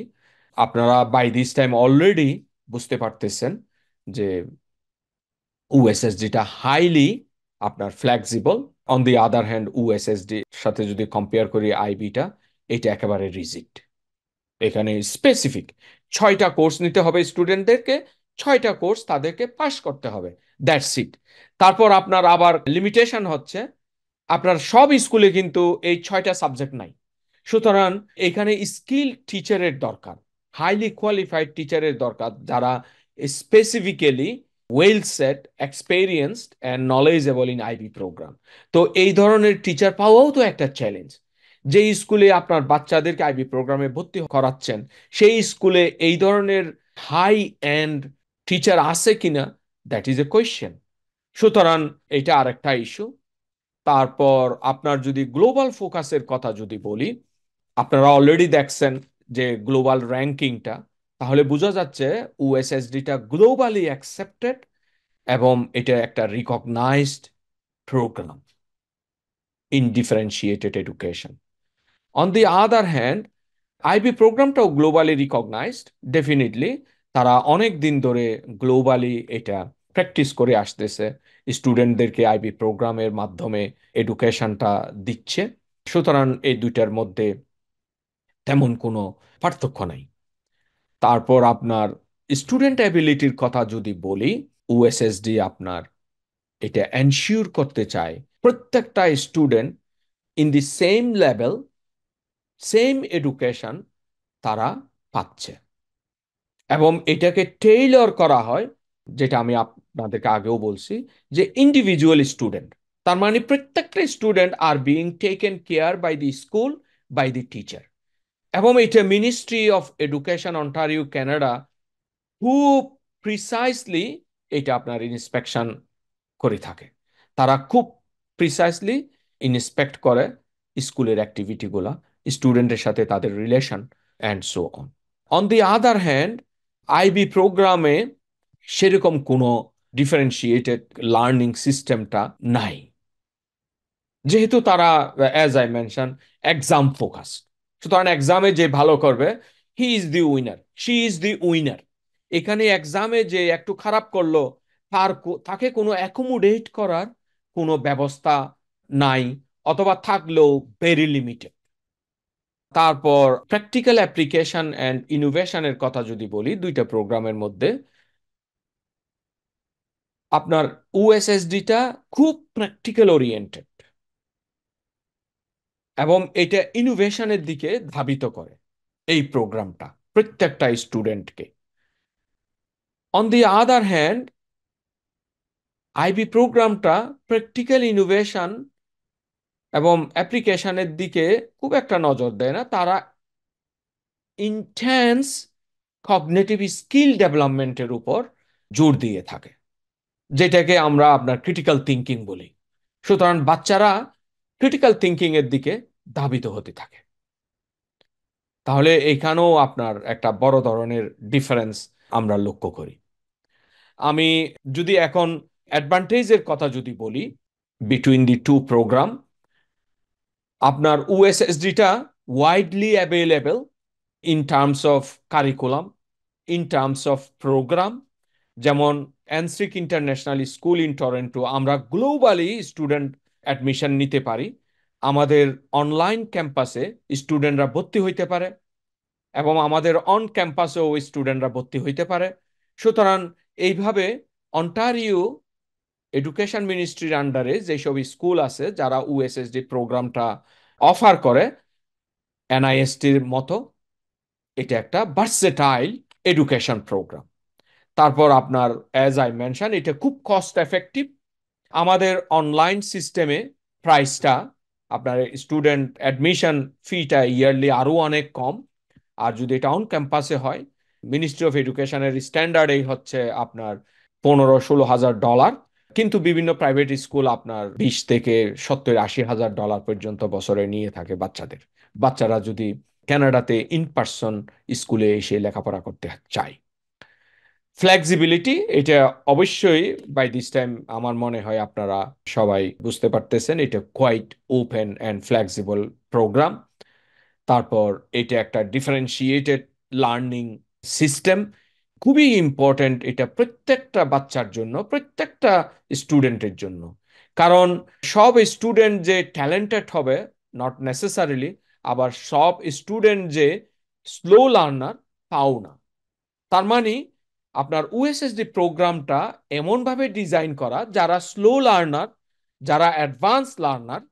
আপনারা বাই দিস টাইম অলরেডি বুঝতে পারতেছেন যে ইউএসএসডিটা হাইলি আপনার flexible. On the other hand USSD সাথে যদি কম্পেয়ার করি আইবিটা, এটা একেবারে রিজিড। এখানে স্পেসিফিক 6টা কোর্স নিতে হবে স্টুডেন্টদেরকে, 6টা কোর্স তাদেরকে পাশ করতে হবে, দ্যাটস ইট। তারপর আপনার আবার লিমিটেশন হচ্ছে আপনার সব স্কুলে কিন্তু এই 6টা সাবজেক্ট নাই। সুতরাং এখানে স্কিল টিচারের দরকার, হাইলি কোয়ালিফাইড টিচারের দরকার, যারা specifically well set, experienced and knowledgeable in IB program. তো এই ধরনের টিচার পাওয়াও তো একটা চ্যালেঞ্জ। যে স্কুলে আপনার বাচ্চাদেরকে আইবি প্রোগ্রামে ভর্তি করাচ্ছেন, সেই স্কুলে এই ধরনের হাই এন্ড টিচার আছে কিনা, দ্যাট ইজ এ কোয়েশ্চেন। সুতরাং এটা আরেকটা ইস্যু। তারপর আপনার যদি গ্লোবাল ফোকাসের কথা যদি বলি, আপনারা অলরেডি দেখছেন যে গ্লোবাল র্যাঙ্কিংটা, তাহলে বোঝা যাচ্ছে ইউএসএসডিটা গ্লোবালি অ্যাকসেপ্টেড এবং এটা একটা recognised program in differentiated education. On the other hand IB প্রোগ্রামটাও গ্লোবালি রিকগনাইজড, ডেফিনেটলি। তারা অনেক দিন ধরে গ্লোবালি এটা প্র্যাকটিস করে আসতেছে, স্টুডেন্টদেরকে আইবি প্রোগ্রামের মাধ্যমে এডুকেশনটা দিচ্ছে। সুতরাং এই দুইটার মধ্যে তেমন কোনো পার্থক্য নাই। তারপর আপনার স্টুডেন্ট অ্যাবিলিটির কথা যদি বলি, ইউএসএসডি আপনার এটা এনশিওর করতে চায় প্রত্যেকটা student in the same level, same education তারা পাচ্ছে, এবং এটাকে টেইলর করা হয়, যেটা আমি আপনাদেরকে আগেও বলছি, যে ইন্ডিভিজুয়াল স্টুডেন্ট। তার মানে প্রত্যেকটা student are being taken care by the school, by the teacher. এবং এটা ministry of education Ontario Canada খুব প্রিসাইসলি এটা আপনার ইন্সপেকশন করে থাকে। তারা খুব প্রিসাইসলি ইন্সপেক্ট করে স্কুলের অ্যাক্টিভিটিগুলা, স্টুডেন্টের সাথে তাদের relation and so on. On the other hand IB প্রোগ্রামে সেরকম কোনো ডিফারেন্সিয়েটেড লার্নিং সিস্টেমটা নাই, যেহেতু তারা, as I mention, exam focus. সুতরাং এক্সামে যে ভালো করবে, he is the winner, she is the winner. এখানে এক্সামে যে একটু খারাপ করলো, তাকে কোনো অ্যাকোমোডেট করার কোনো ব্যবস্থা নাই, অথবা থাকলেও ভেরি লিমিটেড। তারপর প্র্যাকটিক্যাল অ্যাপ্লিকেশন অ্যান্ড ইনোভেশনের কথা যদি বলি, দুইটা প্রোগ্রামের মধ্যে আপনার ইউএসএসডিটা খুব প্র্যাকটিক্যাল ওরিয়েন্টেড, এবং এটা ইনোভেশনের দিকে ধাবিত করে এই প্রোগ্রামটা প্রত্যেকটা স্টুডেন্টকে। On the other hand IB প্রোগ্রামটা প্র্যাকটিক্যাল ইনোভেশন এবং অ্যাপ্লিকেশনের দিকে খুব একটা নজর দেয় না। তারা ইন্টেন্স কগনিটিভ স্কিল ডেভেলপমেন্টের উপর জোর দিয়ে থাকে, যেটাকে আমরা আপনার ক্রিটিক্যাল থিঙ্কিং বলি। সুতরাং বাচ্চারা ক্রিটিক্যাল থিঙ্কিং এর দিকে ধাবিত হতে থাকে। তাহলে এইখানেও আপনার একটা বড় ধরনের ডিফারেন্স আমরা লক্ষ্য করি। আমি যদি এখন অ্যাডভান্টেজের কথা যদি বলি বিটুইন দি টু প্রোগ্রাম, আপনার ইউএসএসডিটা widely available in terms of curriculum, in terms of program. যেমন এনসিক ইন্টারন্যাশনাল স্কুল ইন টরন্টো, আমরা গ্লোবালি স্টুডেন্ট অ্যাডমিশন নিতে পারি। আমাদের অনলাইন ক্যাম্পাসে স্টুডেন্টরা ভর্তি হইতে পারে, এবং আমাদের অন ক্যাম্পাসেও স্টুডেন্টরা ভর্তি হইতে পারে। সুতরাং এইভাবে অন্টারিও এডুকেশন মিনিস্ট্রির আন্ডারে যেসব স্কুল আছে যারা ইউএসএসডি প্রোগ্রামটা অফার করে, এনআইএসটির মতো, এটা একটা ভার্সেটাইল এডুকেশন প্রোগ্রাম। তারপর আপনার, অ্যাজ আই মেনশন, এটা খুব কস্ট এফেক্টিভ। আমাদের অনলাইন সিস্টেমে প্রাইসটা, আপনার স্টুডেন্ট অ্যাডমিশন ফিটা ইয়ারলি আরও অনেক কম। আর যদি এটা অন ক্যাম্পাসে হয়, মিনিস্ট্রি অফ এডুকেশনের স্ট্যান্ডার্ড এই হচ্ছে আপনার 15-16 হাজার ডলার। কিন্তু বিভিন্ন প্রাইভেট স্কুল আপনার 20 থেকে 70-80 হাজার ডলার পর্যন্ত বছরে নিয়ে থাকে বাচ্চাদের, বাচ্চারা যদি কানাডাতে ইন পার্সন স্কুলে এসে লেখাপড়া করতে চায়। ফ্লেক্সিবিলিটি, এটা অবশ্যই বাই দিস টাইম আমার মনে হয় আপনারা সবাই বুঝতে পারতেছেন, এটা quite open and flexible program. তারপর এটা একটা ডিফারেন্সিয়েটেড লার্নিং সিস্টেম, খুবই ইম্পর্ট্যান্ট এটা প্রত্যেকটা বাচ্চার জন্য, প্রত্যেকটা স্টুডেন্টের জন্য। কারণ সব স্টুডেন্ট যে ট্যালেন্টেড হবে নট নেসেসারিলি, আবার সব স্টুডেন্ট যে স্লো লার্নার তাও না। তার মানে আপনার ইউএসএসডি প্রোগ্রামটা এমনভাবে ডিজাইন করা যারা স্লো লার্নার, যারা অ্যাডভান্স লার্নার,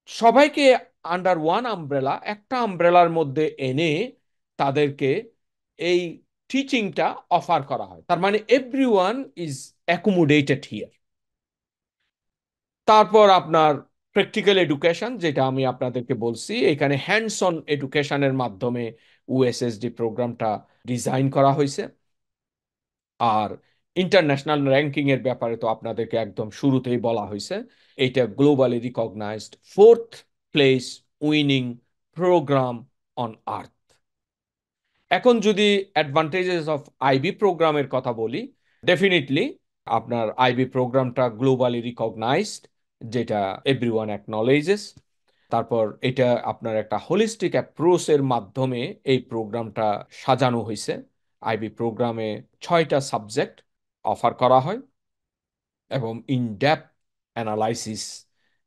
সবাইকে আন্ডার ওয়ান আমব্রেলা, একটা আমব্রেলার মধ্যে এনে তাদেরকে এই টিচিংটা অফার করা হয়। তার মানে এভরিওয়ান ইজ অ্যাকোমোডেটেড হিয়ার। তারপর আপনার প্র্যাকটিক্যাল এডুকেশন, যেটা আমি আপনাদেরকে বলছি, এখানে হ্যান্ডস অন এডুকেশনের মাধ্যমে ইউএসএসডি প্রোগ্রামটা ডিজাইন করা হয়েছে। আর ইন্টারন্যাশনাল র্যাঙ্কিং এর ব্যাপারে তো আপনাদেরকে একদম শুরুতেই বলা হয়েছে, এটা globally recognised 4th place winning program on earth. এখন যদি অ্যাডভান্টেজেস অফ আইবি প্রোগ্রামের কথা বলি, ডেফিনেটলি আপনার আইবি প্রোগ্রামটা গ্লোবালি রিকগনাইজড, যেটা এভরিওয়ান অ্যাকনলেজেস। তারপর এটা আপনার একটা হোলিস্টিক অ্যাপ্রোচের মাধ্যমে এই প্রোগ্রামটা সাজানো হয়েছে। আইবি প্রোগ্রামে 6টা সাবজেক্ট অফার করা হয় এবং ইন ডেপথ অ্যানালাইসিস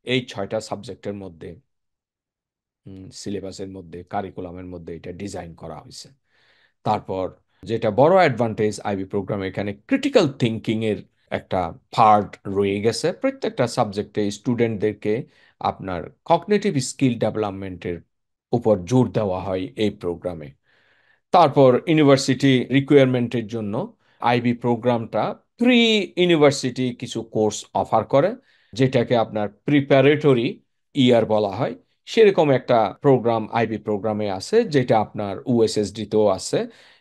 এই 6টা সাবজেক্টের মধ্যে, সিলেবাসের মধ্যে, কারিকুলামের মধ্যে এটা ডিজাইন করা হয়েছে। তারপর যেটা বড় অ্যাডভান্টেজ আইবি প্রোগ্রামে, এখানে ক্রিটিক্যাল থিঙ্কিং এর একটা পার্ট রয়ে গেছে। প্রত্যেকটা সাবজেক্টে স্টুডেন্টদেরকে আপনার কগনিটিভ স্কিল ডেভেলপমেন্টের উপর জোর দেওয়া হয় এই প্রোগ্রামে। তারপর ইউনিভার্সিটি রিকোয়ারমেন্টের জন্য আইবি প্রোগ্রামটা প্রি ইউনিভার্সিটি কিছু কোর্স অফার করে, যেটাকে আপনার প্রিপারেটরি ইয়ার বলা হয়। সেরকম একটা প্রোগ্রাম আইবি প্রোগ্রামে আছে, যেটা আপনার ইউএসএসডি তেও আছে।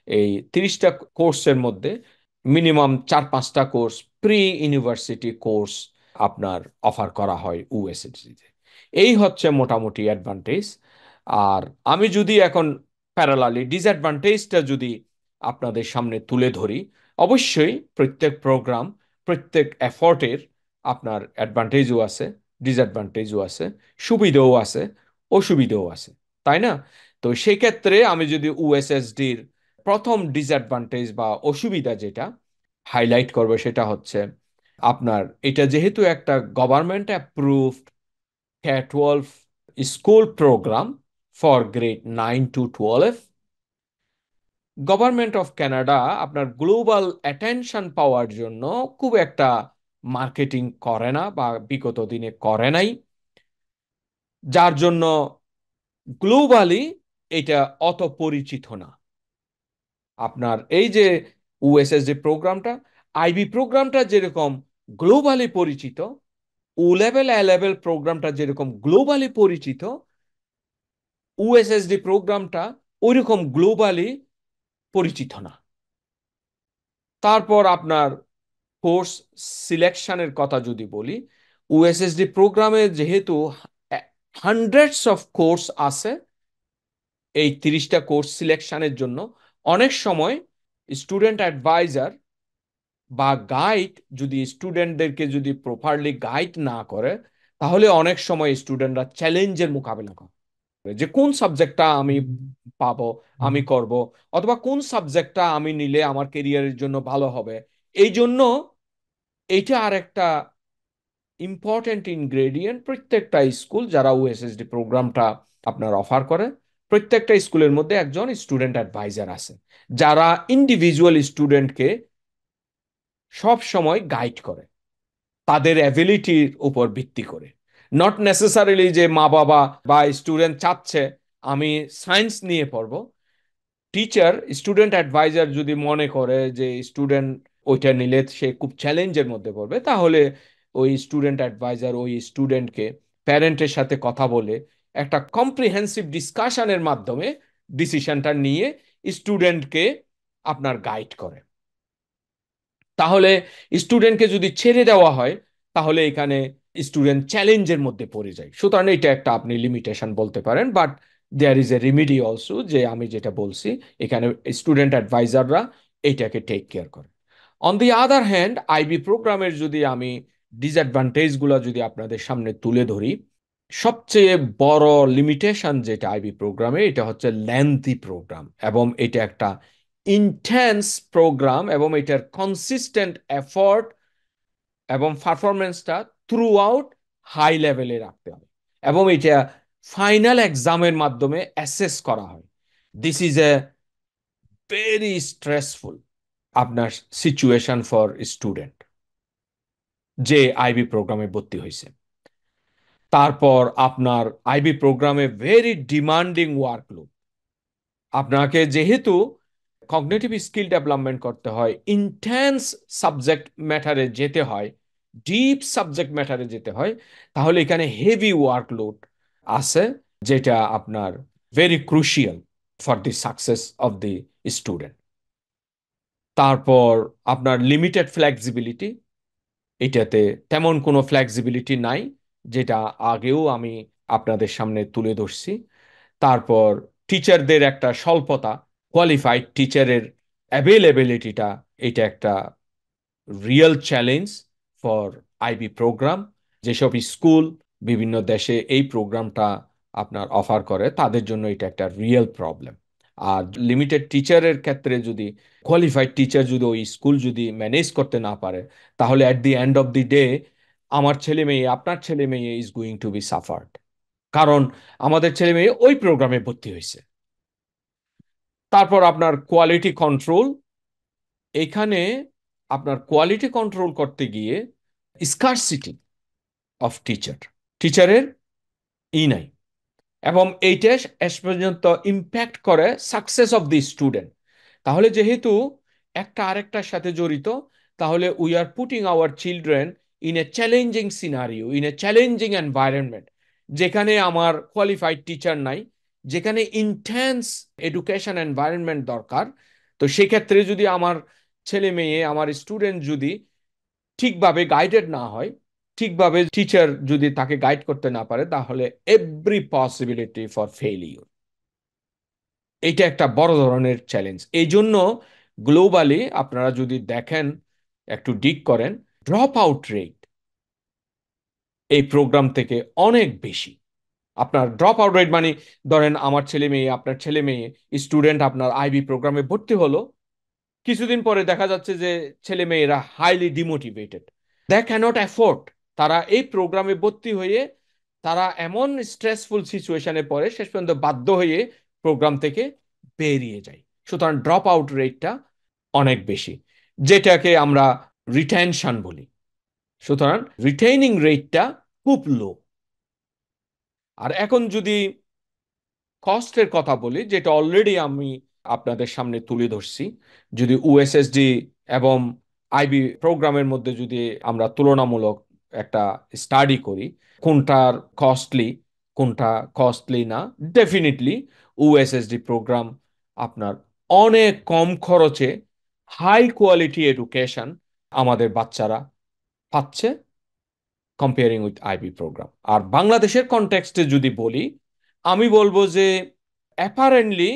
এই 30টা কোর্সের মধ্যে মিনিমাম 4-5টা কোর্স প্রি ইউনিভার্সিটি কোর্স আপনার অফার করা হয় ইউএসএসডিতে। এই হচ্ছে মোটামুটি অ্যাডভান্টেজ। আর আমি যদি এখন প্যারালালি ডিসঅ্যাডভান্টেজটা যদি আপনাদের সামনে তুলে ধরি, অবশ্যই প্রত্যেক প্রোগ্রাম, প্রত্যেক এফর্টের আপনার অ্যাডভান্টেজও আছে, ডিসঅ্যাডভান্টেজও আছে, সুবিধাও আছে, অসুবিধাও আছে, তাই না? তো সেই ক্ষেত্রে আমি যদি ইউএসএসডির প্রথম ডিসঅ্যাডভান্টেজ বা অসুবিধা যেটা হাইলাইট করবো, সেটা হচ্ছে আপনার এটা যেহেতু একটা government approved K-12 school program for grade 9 to 12, government of Canada আপনার গ্লোবাল অ্যাটেনশন পাওয়ার জন্য খুব একটা মার্কেটিং করে না, বা বিগত দিনে করে নাই, যার জন্য গ্লোবালি এটা অত পরিচিত না। আপনার এই যে ইউএসএসডি প্রোগ্রামটা, আইবি প্রোগ্রামটা যেরকম গ্লোবালি পরিচিত, ও লেভেল এ লেভেল প্রোগ্রামটা যেরকম গ্লোবালি পরিচিত, ইউএসএসডি প্রোগ্রামটা ওইরকম গ্লোবালি পরিচিত না। তারপর আপনার কোর্স সিলেকশনের কথা যদি বলি, ইউএসএসডি প্রোগ্রামে যেহেতু হান্ড্রেডস অফ কোর্স আছে, এই 30টা কোর্স সিলেকশনের জন্য অনেক সময় স্টুডেন্ট অ্যাডভাইজার বা গাইড যদি স্টুডেন্টদেরকে যদি প্রপারলি গাইড না করে, তাহলে অনেক সময় স্টুডেন্টরা চ্যালেঞ্জের মোকাবেলা করে, যে কোন সাবজেক্টটা আমি পাবো, আমি করব, অথবা কোন সাবজেক্টটা আমি নিলে আমার কেরিয়ারের জন্য ভালো হবে। এই জন্য এইটা আর একটা ইম্পর্টেন্ট ইনগ্রেডিয়েন্ট। প্রত্যেকটা স্কুল যারা ইউএসএসডি প্রোগ্রামটা আপনার অফার করে, প্রত্যেকটা স্কুলের মধ্যে একজন স্টুডেন্ট অ্যাডভাইজার আছে, যারা ইন্ডিভিজুয়াল স্টুডেন্টকে সব সময় গাইড করে তাদের অ্যাবিলিটির উপর ভিত্তি করে। নট নেসেসারিলি যে মা বাবা বা স্টুডেন্ট চাচ্ছে আমি সায়েন্স নিয়ে পড়বো, টিচার স্টুডেন্ট অ্যাডভাইজার যদি মনে করে যে স্টুডেন্ট ওইটা নিলে সে খুব চ্যালেঞ্জের মধ্যে পড়বে, তাহলে ওই স্টুডেন্ট অ্যাডভাইজার ওই স্টুডেন্টকে প্যারেন্টের সাথে কথা বলে একটা কম্প্রিহেন্সিভ ডিসকাশনের মাধ্যমে ডিসিশনটা নিয়ে স্টুডেন্টকে আপনার গাইড করে। তাহলে স্টুডেন্টকে যদি ছেড়ে দেওয়া হয়, তাহলে এখানে স্টুডেন্ট চ্যালেঞ্জের মধ্যে পড়ে যায়। সুতরাং এটা একটা আপনি লিমিটেশন বলতে পারেন, but there is a remedy also, যে আমি যেটা বলছি এখানে স্টুডেন্ট অ্যাডভাইজাররা এইটাকে টেক কেয়ার করে। On the other hand, IB প্রোগ্রামের যদি আমি ডিসঅ্যাডভান্টেজগুলো যদি আপনাদের সামনে তুলে ধরি, সবচেয়ে বড় লিমিটেশন যেটা আইবি প্রোগ্রামে, এটা হচ্ছে লেন্থি প্রোগ্রাম, এবং এটা একটা ইন্টেন্স প্রোগ্রাম এবং এটার কনসিস্টেন্ট এফোর্ট এবং পারফরমেন্সটা থ্রু আউট হাই লেভেলে রাখতে হবে এবং এটা ফাইনাল এক্সামের মাধ্যমে অ্যাসেস করা হয়। This is a very stressful আপনার সিচুয়েশন ফর স্টুডেন্ট যে আইবি প্রোগ্রামে ভর্তি হয়েছে। তারপর আপনার আইবি প্রোগ্রামে ভেরি ডিমান্ডিং ওয়ার্কলোড। আপনাকে যেহেতু কগনিটিভ স্কিল ডেভেলপমেন্ট করতে হয়, ইন্টেন্স সাবজেক্ট ম্যাটারে যেতে হয়, ডিপ সাবজেক্ট ম্যাটারে যেতে হয়, তাহলে এখানে হেভি ওয়ার্কলোড আছে, যেটা আপনার very crucial for the success of the student. তারপর আপনার লিমিটেড ফ্লেক্সিবিলিটি, এটাতে তেমন কোনো ফ্লেক্সিবিলিটি নাই, যেটা আগেও আমি আপনাদের সামনে তুলে ধরছি। তারপর টিচারদের একটা স্বল্পতা, কোয়ালিফাইড টিচারের অ্যাভেলেবিলিটিটা, এটা একটা real challenge for IB program. যেসব স্কুল বিভিন্ন দেশে এই প্রোগ্রামটা আপনার অফার করে, তাদের জন্য এটা একটা রিয়েল প্রবলেম। আর লিমিটেড টিচারের ক্ষেত্রে যদি কোয়ালিফাইড টিচার যদি ওই স্কুল যদি ম্যানেজ করতে না পারে, তাহলে at the end of the day আমার ছেলে মেয়ে, আপনার ছেলে মেয়ে is going to be suffered, কারণ আমাদের ছেলে মেয়ে ওই প্রোগ্রামে ভর্তি হয়েছে। তারপর আপনার কোয়ালিটি কন্ট্রোল, এখানে আপনার কোয়ালিটি কন্ট্রোল করতে গিয়ে স্কারসিটি অফ টিচারের নাই, এবং এইটা শেষ পর্যন্ত ইম্প্যাক্ট করে সাকসেস অফ দি স্টুডেন্ট। তাহলে যেহেতু একটা আরেকটার সাথে জড়িত, তাহলে we are putting our children in a challenging scenario, in a challenging environment, যেখানে আমার কোয়ালিফাইড টিচার নাই, যেখানে ইন্টেন্স এডুকেশন এনভায়রনমেন্ট দরকার। তো সেক্ষেত্রে যদি আমার ছেলে মেয়ে, আমার স্টুডেন্ট যদি ঠিকভাবে গাইডেড না হয়, ঠিকভাবে টিচার যদি তাকে গাইড করতে না পারে, তাহলে এভরি পসিবিলিটি ফর ফেইলিউর। এটা একটা বড় ধরনের চ্যালেঞ্জ। এই জন্য গ্লোবালি আপনারা যদি দেখেন, একটু ডিগ করেন, ড্রপ আউট রেট এই প্রোগ্রাম থেকে অনেক বেশি। আপনার ড্রপ আউট রেট মানে, ধরেন আমার ছেলে মেয়ে, আপনার ছেলে মেয়ে স্টুডেন্ট আপনার আইবি প্রোগ্রামে ভর্তি হলো, কিছুদিন পরে দেখা যাচ্ছে যে ছেলে মেয়েরা highly demotivated, they can't afford. তারা এই প্রোগ্রামে ভর্তি হয়ে তারা এমন স্ট্রেসফুল সিচুয়েশনে পড়ে, শেষ পর্যন্ত বাধ্য হয়ে প্রোগ্রাম থেকে বেরিয়ে যায়। সুতরাং ড্রপ আউট রেটটা অনেক বেশি, যেটাকে আমরা রিটেনশন বলি। সুতরাং রিটেইনিং রেটটা খুব লো। আর এখন যদি কস্টের কথা বলি, যেটা অলরেডি আমি আপনাদের সামনে তুলে ধরছি, যদি ইউএসএসডি এবং আইবি প্রোগ্রামের মধ্যে যদি আমরা তুলনামূলক একটা স্টাডি করি, কোনটার কস্টলি কোনটা কস্টলি না, ডেফিনেটলি ইউএসএসডি প্রোগ্রাম আপনার অনেক কম খরচে হাই কোয়ালিটি এডুকেশন আমাদের বাচ্চারা পাচ্ছে, কম্পেয়ারিং উইথ আইবি প্রোগ্রাম। আর বাংলাদেশের কনটেক্সটে যদি বলি, আমি বলবো যে অ্যাপারেন্টলি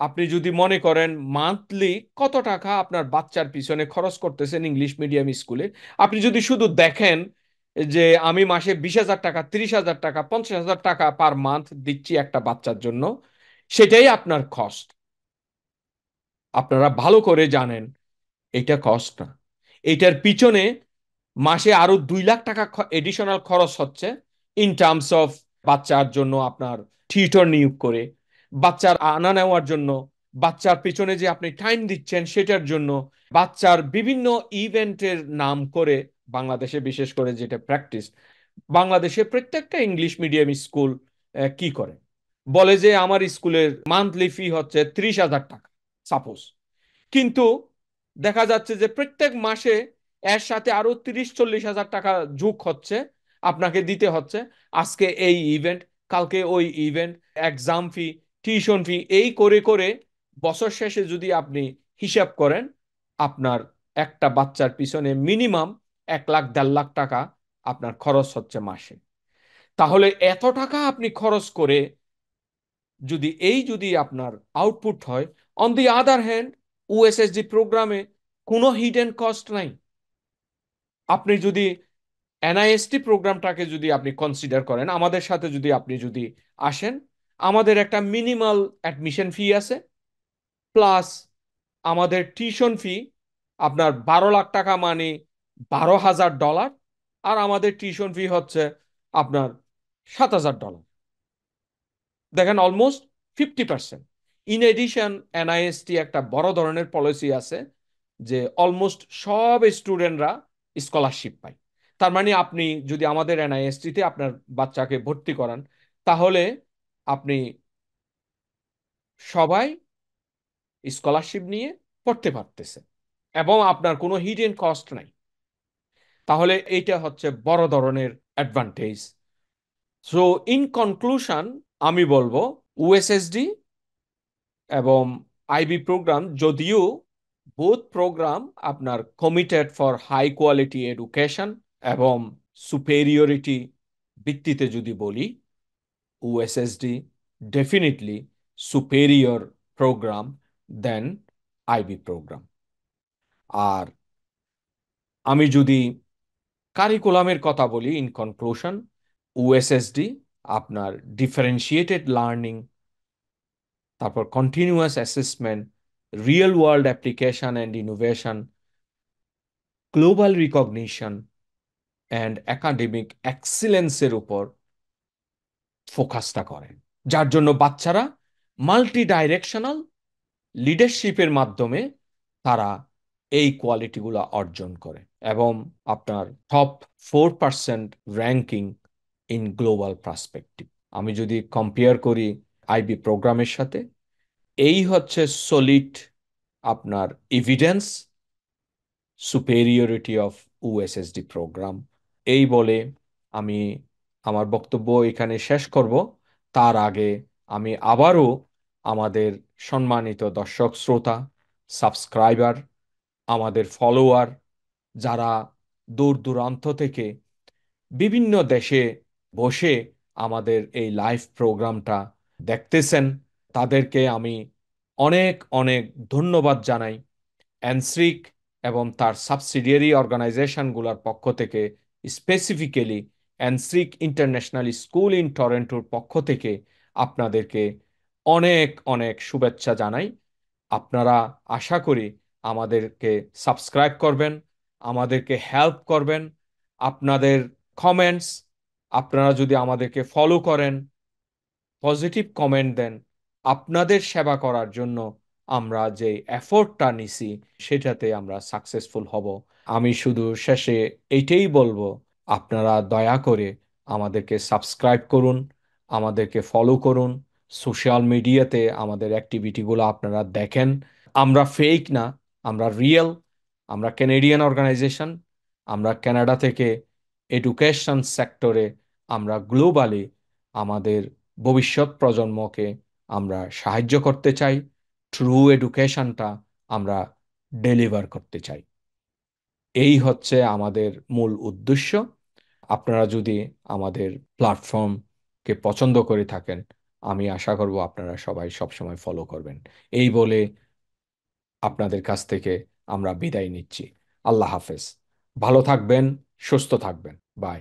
আপনি যদি মনে করেন মান্থলি কত টাকা আপনার বাচ্চার পিছনে খরচ করতেছেন ইংলিশ মিডিয়াম স্কুলে, আপনি যদি শুধু দেখেন যে আমি মাসে 20,000 টাকা, 30,000 টাকা, 50,000 টাকা পার মান্থ দিচ্ছি একটা বাচ্চার জন্য, সেটাই আপনার কস্ট, আপনারা ভালো করে জানেন এটা কস্ট না। এটার পিছনে মাসে আরো 2 লাখ টাকা এডিশনাল খরচ হচ্ছে, ইন টার্মস অফ বাচ্চার জন্য আপনার টিউটর নিয়োগ করে, বাচ্চার আনা নেওয়ার জন্য, বাচ্চার পিছনে যে আপনি টাইম দিচ্ছেন সেটার জন্য, বাচ্চার বিভিন্ন ইভেন্টের নাম করে, বাংলাদেশে বিশেষ করে যেটা প্র্যাকটিস, বাংলাদেশে প্রত্যেকটা ইংলিশ মিডিয়াম স্কুল কি করে, বলে যে আমার স্কুলের মান্থলি ফি হচ্ছে 30,000 টাকা সাপোজ, কিন্তু দেখা যাচ্ছে যে প্রত্যেক মাসে এর সাথে আরো 30-40 হাজার টাকা যোগ হচ্ছে, আপনাকে দিতে হচ্ছে। আজকে এই ইভেন্ট, কালকে ওই ইভেন্ট, এক্সাম ফি, টিউশন ফি, এই করে করে বছর শেষে যদি আপনি হিসাব করেন, আপনার একটা বাচ্চার পিছনে মিনিমাম 1 লাখ 1.5 লাখ টাকা আপনার খরচ হচ্ছে মাসে। তাহলে এত টাকা আপনি খরচ করে যদি আপনার আউটপুট হয়, অন দি আদার হ্যান্ড ওএসএসডি প্রোগ্রামে কোনো হিডেন কস্ট নাই। আপনি যদি এনআইএসটি প্রোগ্রামটাকে যদি আপনি কনসিডার করেন, আমাদের সাথে যদি আপনি যদি আসেন, আমাদের একটা মিনিমাল অ্যাডমিশন ফি আছে, প্লাস আমাদের টিউশন ফি আপনার 12 লাখ টাকা মানে 12,000 ডলার, আর আমাদের টিউশন ফি হচ্ছে আপনার 7,000 ডলার। দেখেন অলমোস্ট 50%। ইন এডিশন এনআইএসটি একটা বড় ধরনের পলিসি আছে যে অলমোস্ট সব স্টুডেন্টরা স্কলারশিপ পায়। তার মানে আপনি যদি আমাদের এনআইএসটিতে আপনার বাচ্চাকে ভর্তি করান, তাহলে আপনি সবাই স্কলারশিপ নিয়ে পড়তে পারতেছে এবং আপনার কোনো হিডেন কস্ট নাই। তাহলে এইটা হচ্ছে বড় ধরনের অ্যাডভান্টেজ। সো ইন কনক্লুশন আমি বলবো ইউএসএসডি এবং আইবি প্রোগ্রাম, যদিও বোথ প্রোগ্রাম আপনার committed for high quality education এবং সুপেরিয়রিটি ভিত্তিতে যদি বলি, USSD definitely superior programme than IB programme. আর আমি যদি কারিকুলামের কথা বলি, ইন কনক্লুশন ইউএসএসডি আপনার ডিফারেন্সিয়েটেড লার্নিং, তারপর continuous assessment, real world application and innovation, global recognition and academic এক্সিলেন্সের উপর ফোকাসটা করে, যার জন্য বাচ্চারা মাল্টি ডাইরেকশনাল লিডারশিপের মাধ্যমে তারা এই কোয়ালিটিগুলো অর্জন করে এবং আপনার top 4% ranking in global perspective. আমি যদি কম্পেয়ার করি আইবি প্রোগ্রামের সাথে, এই হচ্ছে সলিড আপনার evidence superiority of USSD program. এই বলে আমি আমার বক্তব্য এখানে শেষ করব। তার আগে আমি আবারও আমাদের সম্মানিত দর্শক শ্রোতা, সাবস্ক্রাইবার, আমাদের ফলোয়ার, যারা দূর দূরান্ত থেকে বিভিন্ন দেশে বসে আমাদের এই লাইভ প্রোগ্রামটা দেখতেছেন, তাদেরকে আমি অনেক অনেক ধন্যবাদ জানাই। অ্যানস্রিক এবং তার সাবসিডিয়ারি অর্গানাইজেশনগুলোর পক্ষ থেকে, স্পেসিফিক্যালি অ্যানস্রিক ইন্টারন্যাশনাল স্কুল ইন টরন্টোর পক্ষ থেকে আপনাদেরকে অনেক অনেক শুভেচ্ছা জানাই। আপনারা আশা করি আমাদেরকে সাবস্ক্রাইব করবেন, আমাদেরকে হেল্প করবেন। আপনাদের কমেন্টস, আপনারা যদি আমাদেরকে ফলো করেন, পজিটিভ কমেন্ট দেন, আপনাদের সেবা করার জন্য আমরা যে এফোর্টটা নিছি সেটাতে আমরা সাকসেসফুল হব। আমি শুধু শেষে এইটাই বলবো, আপনারা দয়া করে আমাদেরকে সাবস্ক্রাইব করুন, আমাদেরকে ফলো করুন, সোশ্যাল মিডিয়াতে আমাদের অ্যাক্টিভিটিগুলো আপনারা দেখেন। আমরা ফেক না, আমরা রিয়েল। আমরা ক্যানাডিয়ান অর্গানাইজেশন। আমরা কানাডা থেকে এডুকেশন সেক্টরে আমরা গ্লোবালি আমাদের ভবিষ্যৎ প্রজন্মকে আমরা সাহায্য করতে চাই, ট্রু এডুকেশনটা আমরা ডেলিভার করতে চাই। এই হচ্ছে আমাদের মূল উদ্দেশ্য। আপনারা যদি আমাদের প্ল্যাটফর্মকে পছন্দ করে থাকেন, আমি আশা করব আপনারা সবাই সবসময় ফলো করবেন। এই বলে আপনাদের কাছ থেকে আমরা বিদায় নিচ্ছি। আল্লাহ হাফেজ। ভালো থাকবেন, সুস্থ থাকবেন। বাই।